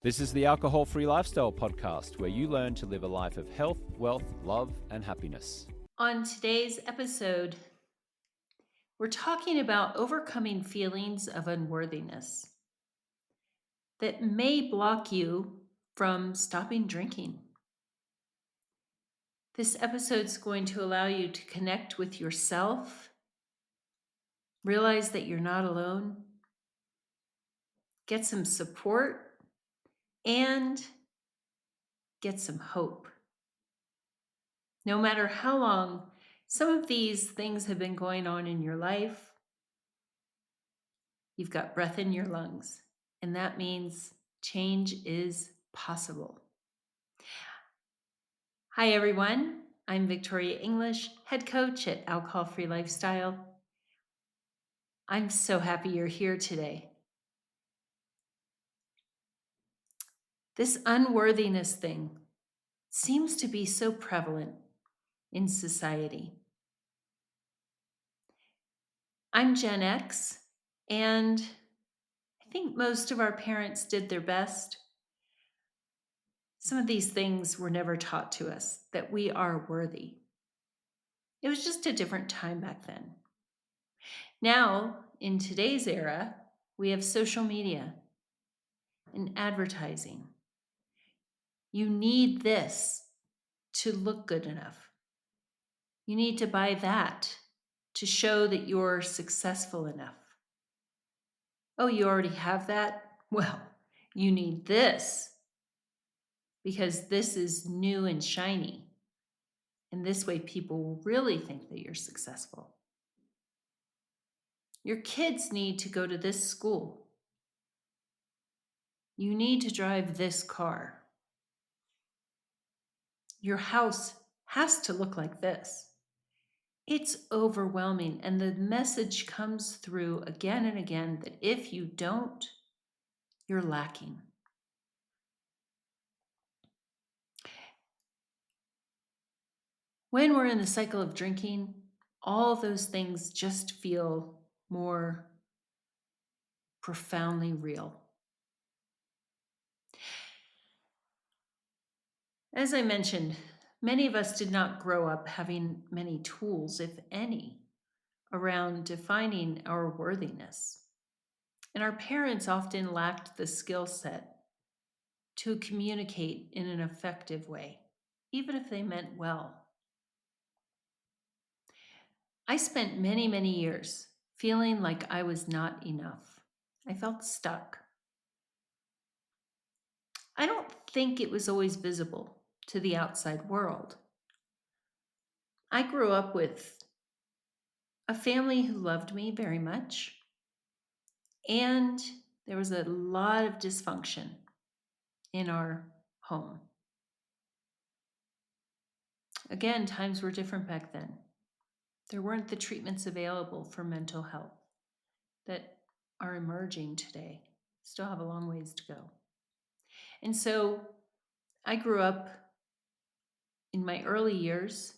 This is the Alcohol Free Lifestyle Podcast, where you learn to live a life of health, wealth, love, and happiness. On today's episode, we're talking about overcoming feelings of unworthiness that may block you from stopping drinking. This episode is going to allow you to connect with yourself, realize that you're not alone, get some support, and get some hope. No matter how long some of these things have been going on in your life, you've got breath in your lungs, and that means change is possible. Hi, everyone. I'm Victoria English, head coach at Alcohol Free Lifestyle. I'm so happy you're here today. This unworthiness thing seems to be so prevalent in society. I'm Gen X, and I think most of our parents did their best. Some of these things were never taught to us, that we are worthy. It was just a different time back then. Now, in today's era, we have social media and advertising. You need this to look good enough. You need to buy that to show that you're successful enough. Oh, you already have that? Well, you need this because this is new and shiny. And this way, people will really think that you're successful. Your kids need to go to this school. You need to drive this car. Your house has to look like this. It's overwhelming, and the message comes through again and again that if you don't, you're lacking. When we're in the cycle of drinking, all those things just feel more profoundly real. As I mentioned, many of us did not grow up having many tools, if any, around defining our worthiness. And our parents often lacked the skill set to communicate in an effective way, even if they meant well. I spent many, many years feeling like I was not enough. I felt stuck. I don't think it was always visible to the outside world. I grew up with a family who loved me very much, and there was a lot of dysfunction in our home. Again, times were different back then. There weren't the treatments available for mental health that are emerging today. Still have a long ways to go. And so I grew up in my early years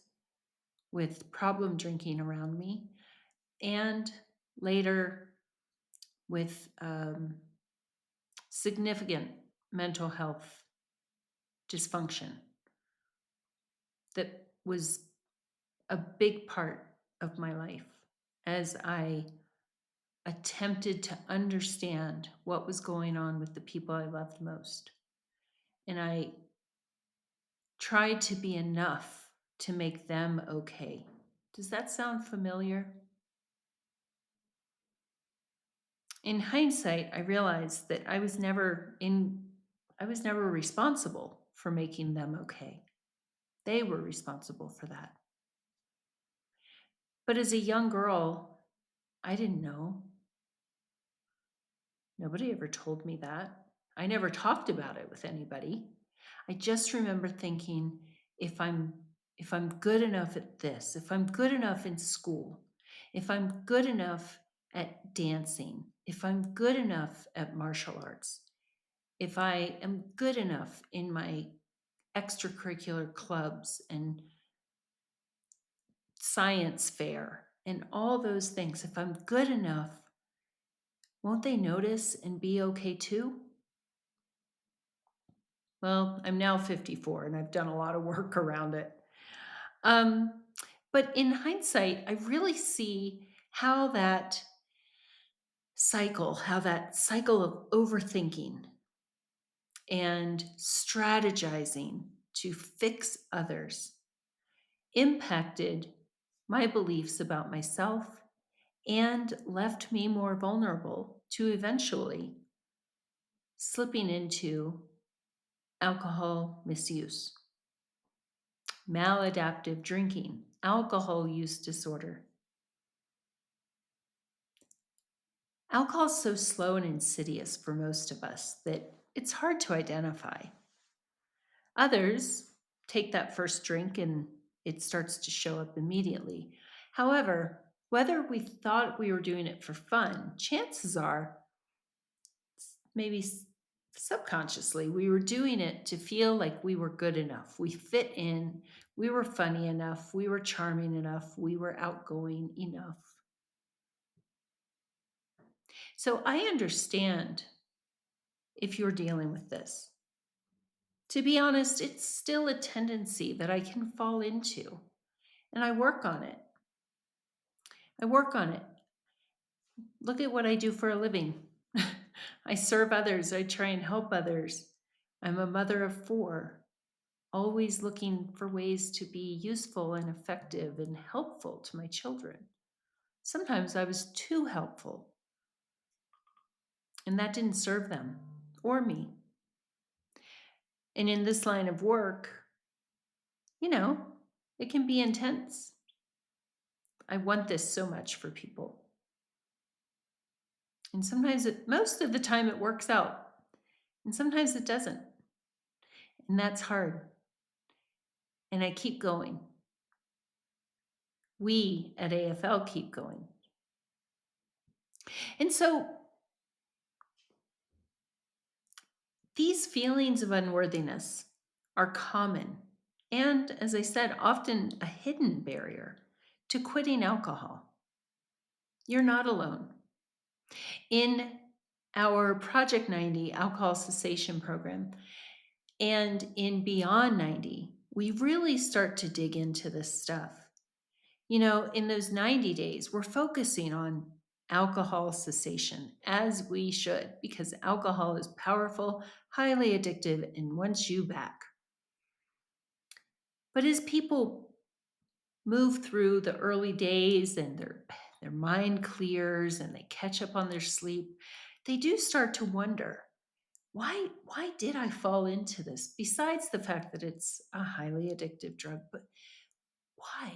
with problem drinking around me, and later with significant mental health dysfunction that was a big part of my life as I attempted to understand what was going on with the people I loved most. And I tried to be enough to make them okay. Does that sound familiar? In hindsight, I realized that I was never responsible for making them okay. They were responsible for that. But as a young girl, I didn't know. Nobody ever told me that. I never talked about it with anybody. I just remember thinking, if I'm good enough at this, if I'm good enough in school, if I'm good enough at dancing, if I'm good enough at martial arts, if I am good enough in my extracurricular clubs and science fair and all those things, if I'm good enough, won't they notice and be okay too? Well, I'm now 54 and I've done a lot of work around it. Um, but in hindsight, I really see how that cycle of overthinking and strategizing to fix others impacted my beliefs about myself and left me more vulnerable to eventually slipping into alcohol misuse, maladaptive drinking, alcohol use disorder. Alcohol is so slow and insidious for most of us that it's hard to identify. Others take that first drink and it starts to show up immediately. However, whether we thought we were doing it for fun, chances are maybe subconsciously we were doing it to feel like we were good enough. We fit in, we were funny enough, we were charming enough, we were outgoing enough. So I understand if you're dealing with this. To be honest, it's still a tendency that I can fall into, and I work on it. I work on it. Look at what I do for a living. I serve others, I try and help others. I'm a mother of 4, always looking for ways to be useful and effective and helpful to my children. Sometimes I was too helpful, and that didn't serve them or me. And in this line of work, you know, it can be intense. I want this so much for people. And sometimes most of the time it works out, and sometimes it doesn't. And that's hard. And I keep going. We at AFL keep going. And so these feelings of unworthiness are common and, as I said, often a hidden barrier to quitting alcohol. You're not alone. In our Project 90 alcohol cessation program and in Beyond 90, we really start to dig into this stuff. You know, in those 90 days, we're focusing on alcohol cessation, as we should, because alcohol is powerful, highly addictive, and wants you back. But as people move through the early days and their mind clears and they catch up on their sleep, they do start to wonder, why did I fall into this? Besides the fact that it's a highly addictive drug, but why?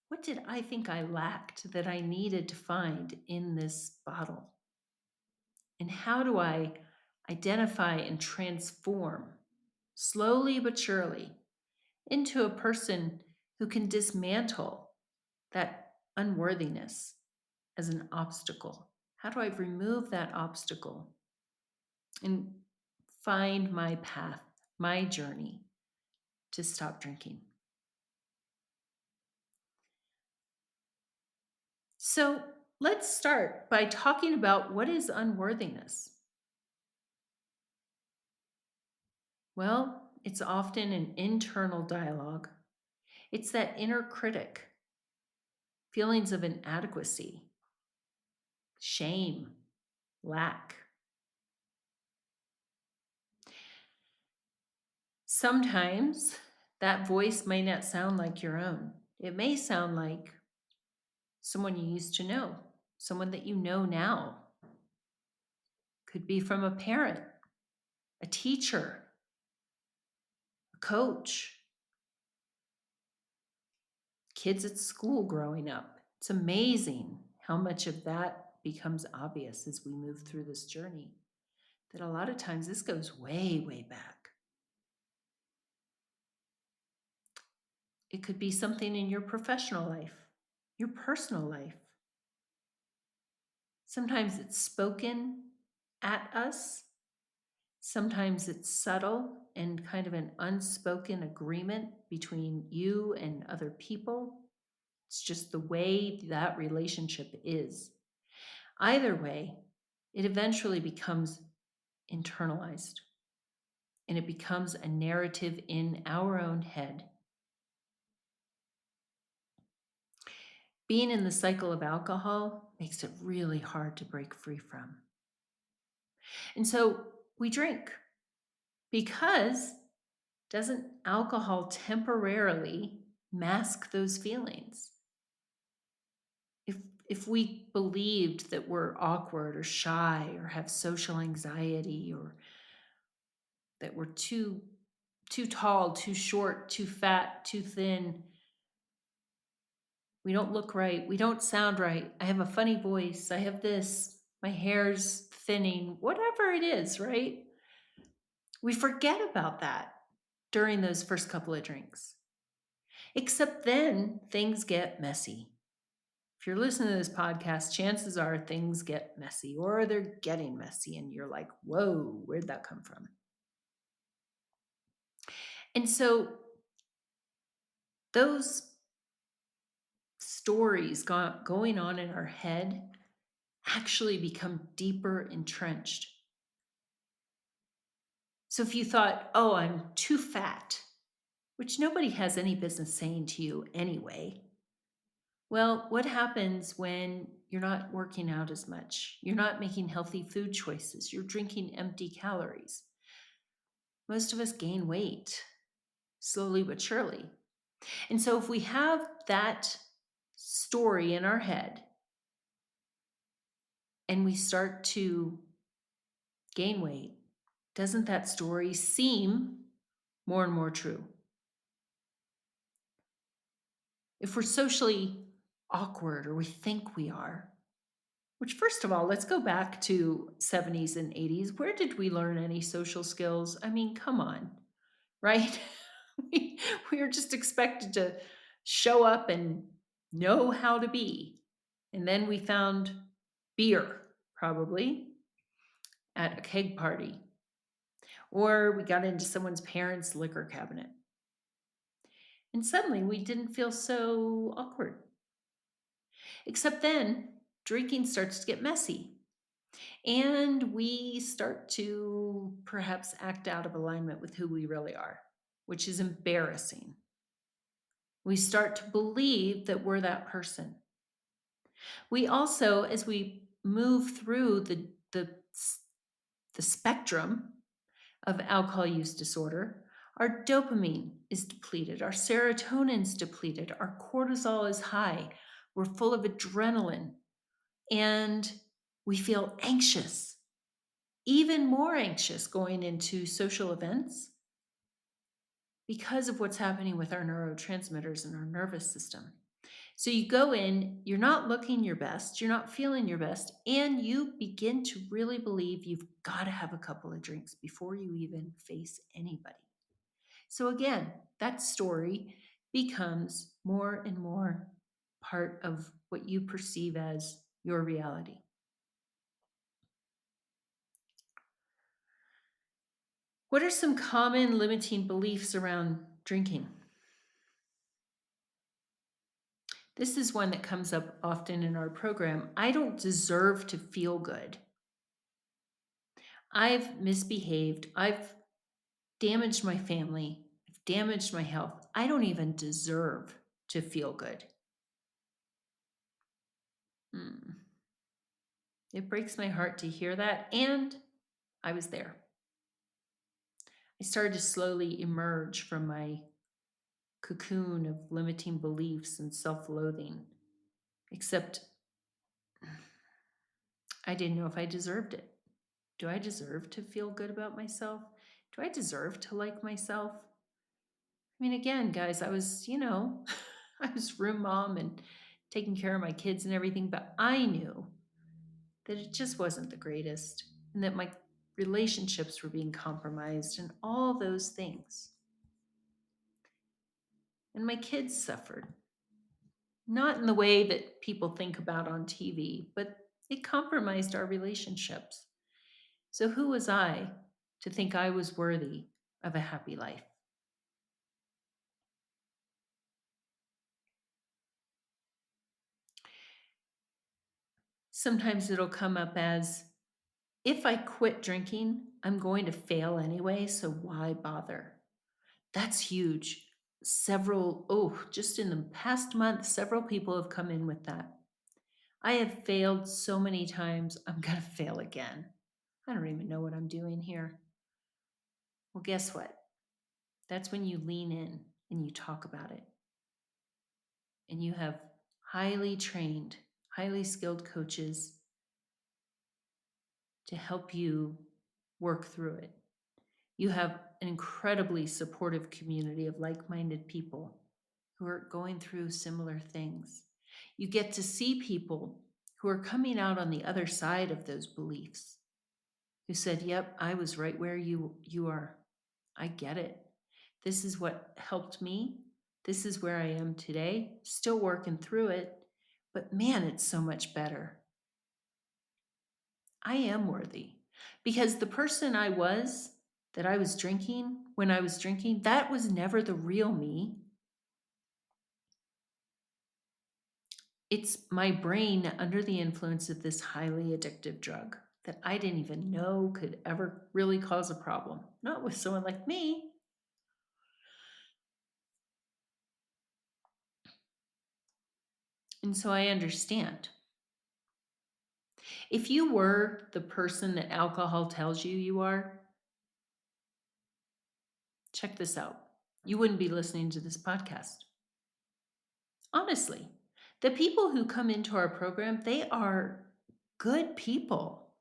What did I think I lacked that I needed to find in this bottle? And how do I identify and transform slowly but surely into a person who can dismantle that unworthiness as an obstacle? How do I remove that obstacle and find my path, my journey to stop drinking? So let's start by talking about what is unworthiness. Well, it's often an internal dialogue. It's that inner critic, feelings of inadequacy, shame, lack. Sometimes that voice may not sound like your own. It may sound like someone you used to know, someone that you know now. Could be from a parent, a teacher, a coach, kids at school growing up. It's amazing how much of that becomes obvious as we move through this journey. That a lot of times this goes way, way back. It could be something in your professional life, your personal life. Sometimes it's spoken at us. Sometimes it's subtle and kind of an unspoken agreement between you and other people. It's just the way that relationship is. Either way, it eventually becomes internalized. and it becomes a narrative in our own head. Being in the cycle of alcohol makes it really hard to break free from. And so we drink because doesn't alcohol temporarily mask those feelings? If we believed that we're awkward or shy or have social anxiety or that we're too tall, too short, too fat, too thin, we don't look right, we don't sound right, I have a funny voice, I have this, my hair's thinning, whatever it is, right? We forget about that during those first couple of drinks. Except then things get messy. If you're listening to this podcast, chances are things get messy or they're getting messy, and you're like, whoa, where'd that come from? And so those stories going on in our head actually become deeper entrenched. So if you thought, oh, I'm too fat, which nobody has any business saying to you anyway, well, what happens when you're not working out as much? You're not making healthy food choices. You're drinking empty calories. Most of us gain weight slowly but surely. And so if we have that story in our head and we start to gain weight, doesn't that story seem more and more true? If we're socially awkward or we think we are, which, first of all, let's go back to 70s and 80s. Where did we learn any social skills? I mean, come on, right? we were just expected to show up and know how to be. And then we found beer, probably, at a keg party. Or we got into someone's parents' liquor cabinet. And suddenly we didn't feel so awkward. Except then, drinking starts to get messy. And we start to perhaps act out of alignment with who we really are, which is embarrassing. We start to believe that we're that person. We also, as we move through the spectrum of alcohol use disorder, our dopamine is depleted, our serotonin's depleted, our cortisol is high, we're full of adrenaline, and we feel anxious, even more anxious going into social events because of what's happening with our neurotransmitters and our nervous system. So you go in, you're not looking your best, you're not feeling your best, and you begin to really believe you've got to have a couple of drinks before you even face anybody. So again, that story becomes more and more part of what you perceive as your reality. What are some common limiting beliefs around drinking? This is one that comes up often in our program. I don't deserve to feel good. I've misbehaved. I've damaged my family. I've damaged my health. I don't even deserve to feel good. It breaks my heart to hear that. And I was there. I started to slowly emerge from my cocoon of limiting beliefs and self-loathing, except I didn't know if I deserved it. Do I deserve to feel good about myself? Do I deserve to like myself? I mean, again, guys, I was, I was room mom and taking care of my kids and everything, but I knew that it just wasn't the greatest and that my relationships were being compromised and all those things. And my kids suffered. Not in the way that people think about on TV, but it compromised our relationships. So who was I to think I was worthy of a happy life? Sometimes it'll come up as, If I quit drinking, I'm going to fail anyway, so why bother? That's huge. Just in the past month, several people have come in with that. I have failed so many times, I'm going to fail again. I don't even know what I'm doing here. Well, guess what? That's when you lean in and you talk about it. And you have highly trained, highly skilled coaches to help you work through it. You have an incredibly supportive community of like minded people who are going through similar things. You get to see people who are coming out on the other side of those beliefs, who said, "Yep, I was right where you are. I get it. This is what helped me. This is where I am today, still working through it, but man, it's so much better. I am worthy." Because the person I was that I was drinking when I was drinking, that was never the real me. It's my brain under the influence of this highly addictive drug that I didn't even know could ever really cause a problem. Not with someone like me. And so I understand. If you were the person that alcohol tells you are, check this out. You wouldn't be listening to this podcast. Honestly, the people who come into our program, they are good people.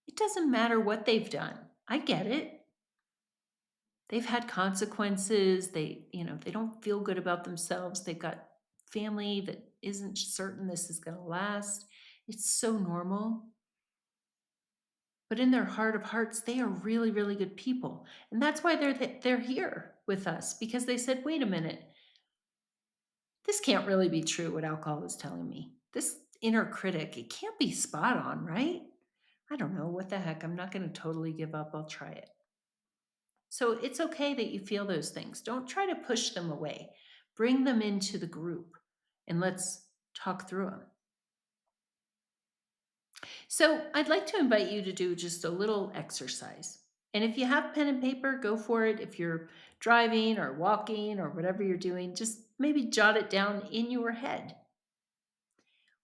It doesn't matter what they've done. I get it. They've had consequences. They don't feel good about themselves. They've got family that isn't certain this is going to last. It's so normal. But in their heart of hearts, they are really, really good people. And that's why they're here with us, because they said, wait a minute, this can't really be true what alcohol is telling me. This inner critic, it can't be spot on, right? I don't know, what the heck, I'm not going to totally give up. I'll try it. So it's okay that you feel those things. Don't try to push them away. Bring them into the group and let's talk through them. So I'd like to invite you to do just a little exercise. And if you have pen and paper, go for it. If you're driving or walking or whatever you're doing, just maybe jot it down in your head.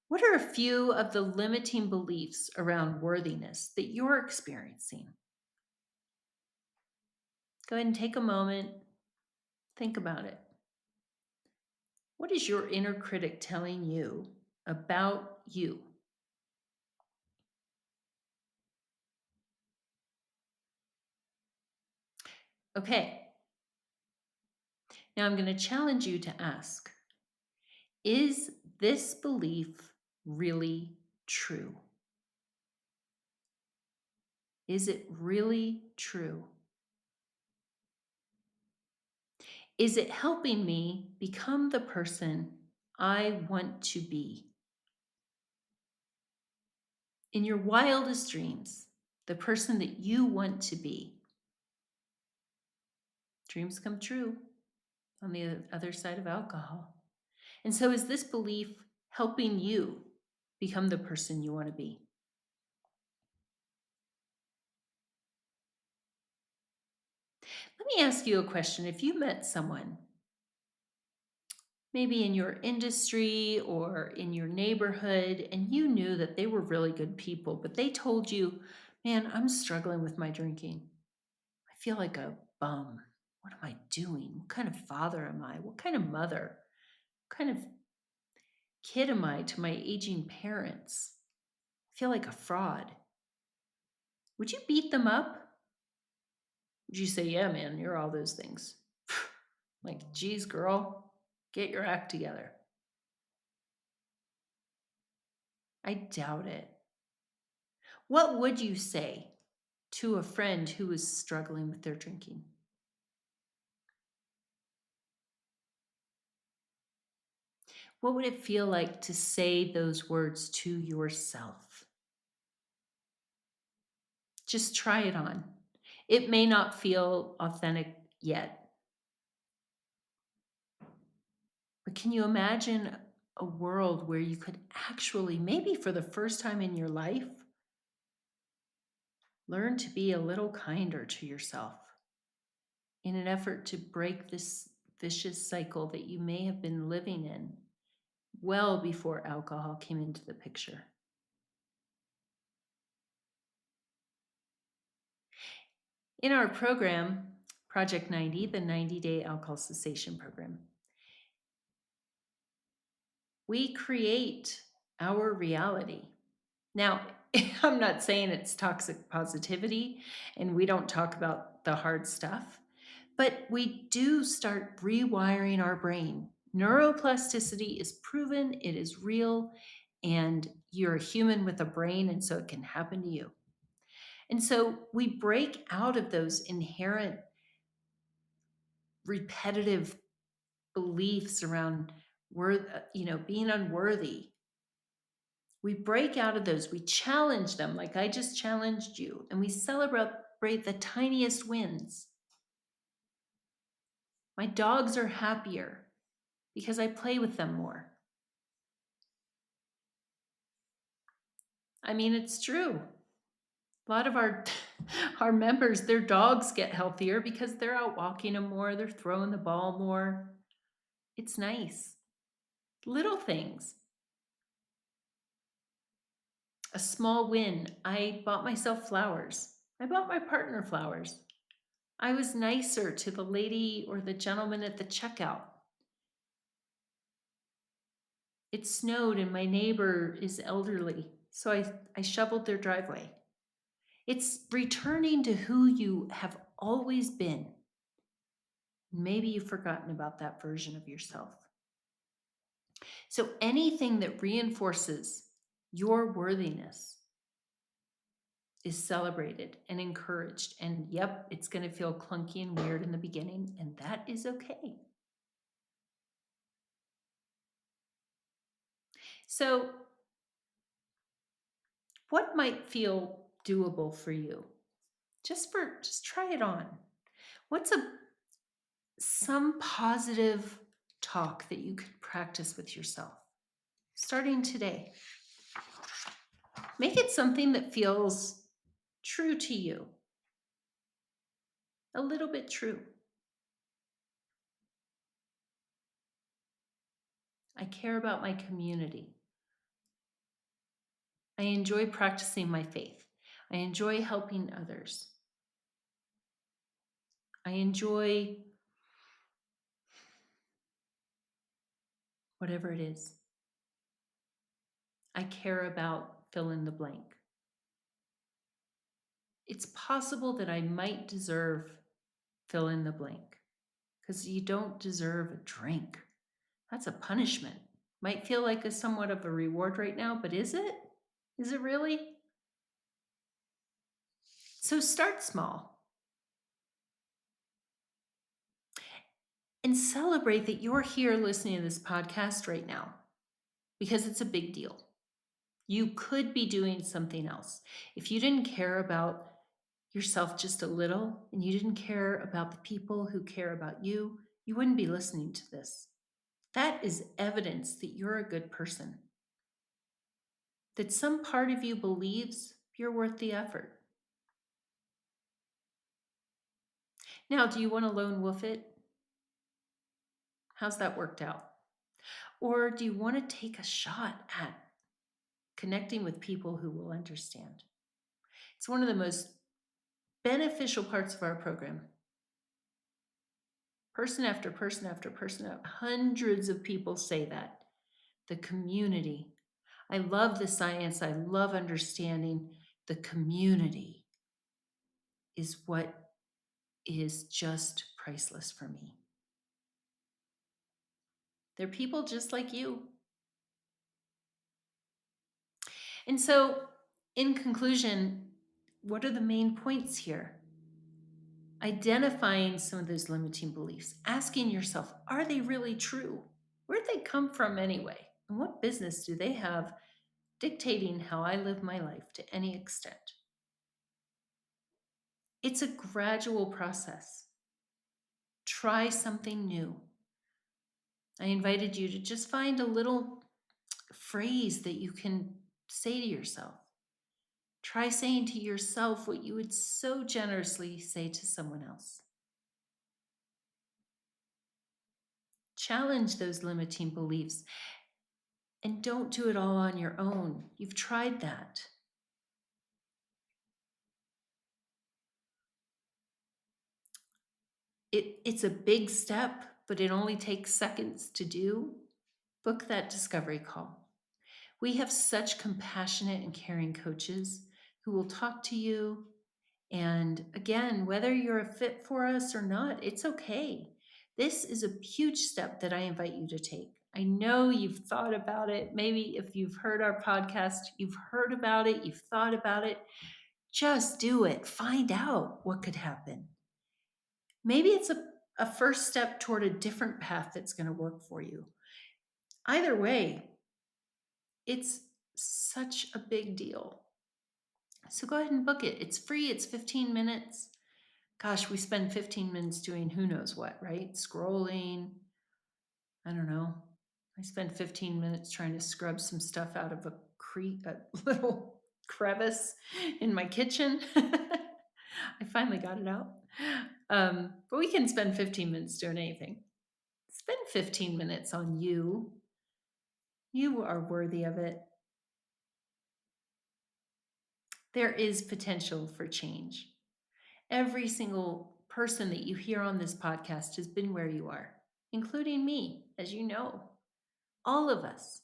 What are a few of the limiting beliefs around worthiness that you're experiencing? Go ahead and take a moment, think about it. What is your inner critic telling you about you? Okay, now I'm going to challenge you to ask, is this belief really true? Is it really true? Is it helping me become the person I want to be? In your wildest dreams, the person that you want to be. Dreams come true on the other side of alcohol. And so, is this belief helping you become the person you want to be? Let me ask you a question. If you met someone, maybe in your industry or in your neighborhood, and you knew that they were really good people, but they told you, man, I'm struggling with my drinking. I feel like a bum. What am I doing? What kind of father am I? What kind of mother? What kind of kid am I to my aging parents? I feel like a fraud. Would you beat them up? Would you say, yeah, man, you're all those things? Like, geez, girl, get your act together. I doubt it. What would you say to a friend who is struggling with their drinking? What would it feel like to say those words to yourself? Just try it on. It may not feel authentic yet, but can you imagine a world where you could actually, maybe for the first time in your life, Learn to be a little kinder to yourself in an effort to break this vicious cycle that you may have been living in well before alcohol came into the picture. In our program, Project 90, the 90-day alcohol cessation program, we create our reality. Now, I'm not saying it's toxic positivity and we don't talk about the hard stuff, but we do start rewiring our brain. Neuroplasticity is proven, it is real, and you're a human with a brain, and so it can happen to you. And so we break out of those inherent repetitive beliefs around being unworthy. We break out of those, we challenge them like I just challenged you, and we celebrate the tiniest wins. My dogs are happier because I play with them more. I mean, it's true. A lot of our our members, their dogs get healthier because they're out walking them more, they're throwing the ball more. It's nice. Little things. A small win. I bought myself flowers. I bought my partner flowers. I was nicer to the lady or the gentleman at the checkout. It snowed and my neighbor is elderly, so I shoveled their driveway. It's returning to who you have always been. Maybe you've forgotten about that version of yourself. So anything that reinforces your worthiness is celebrated and encouraged. And yep, it's going to feel clunky and weird in the beginning, and that is okay. So, what might feel doable for you? Just try it on. What's some positive talk that you could practice with yourself starting today? Make it something that feels true to you, a little bit true. I care about my community. I enjoy practicing my faith. I enjoy helping others. I enjoy whatever it is. I care about fill in the blank. It's possible that I might deserve fill in the blank because you don't deserve a drink. That's a punishment. Might feel like a somewhat of a reward right now, but is it? Is it really? So start small and celebrate that you're here listening to this podcast right now because it's a big deal. You could be doing something else. If you didn't care about yourself just a little and you didn't care about the people who care about you, you wouldn't be listening to this. That is evidence that you're a good person, that some part of you believes you're worth the effort. Now, do you want to lone wolf it? How's that worked out? Or do you want to take a shot at connecting with people who will understand? It's one of the most beneficial parts of our program. Person after person after person, hundreds of people say that. The community. I love the science. I love understanding. The community is what is just priceless for me. They're people just like you. And so, in conclusion, what are the main points here? Identifying some of those limiting beliefs, asking yourself, are they really true? Where'd they come from anyway? And what business do they have dictating how I live my life to any extent? It's a gradual process. Try something new. I invited you to just find a little phrase that you can say to yourself. Try saying to yourself what you would so generously say to someone else. Challenge those limiting beliefs and don't do it all on your own. You've tried that. It's a big step, but it only takes seconds to do. Book that discovery call. We have such compassionate and caring coaches who will talk to you. And again, whether you're a fit for us or not, it's okay. This is a huge step that I invite you to take. I know you've thought about it. Maybe if you've heard our podcast, you've heard about it, you've thought about it. Just do it. Find out what could happen. Maybe it's a first step toward a different path that's going to work for you. Either way, it's such a big deal. So go ahead and book it. It's free. It's 15 minutes. Gosh, we spend 15 minutes doing who knows what, right? Scrolling. I don't know. I spend 15 minutes trying to scrub some stuff out of a little crevice in my kitchen. I finally got it out. But we can spend 15 minutes doing anything. Spend 15 minutes on you. You are worthy of it. There is potential for change. Every single person that you hear on this podcast has been where you are, including me, as you know. All of us.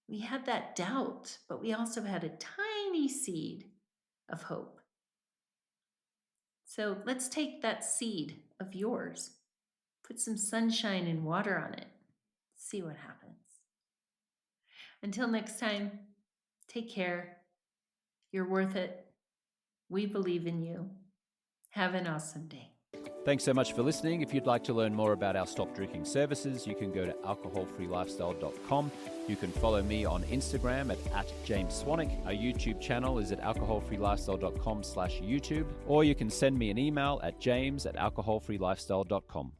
We had that doubt, but we also had a tiny seed of hope. So let's take that seed of yours, put some sunshine and water on it, see what happens. Until next time, take care. You're worth it. We believe in you. Have an awesome day. Thanks so much for listening. If you'd like to learn more about our stop drinking services, you can go to alcoholfreelifestyle.com. You can follow me on Instagram at James Swanwick. Our YouTube channel is at alcoholfreelifestyle.com/YouTube, or you can send me an email at james@alcoholfreelifestyle.com.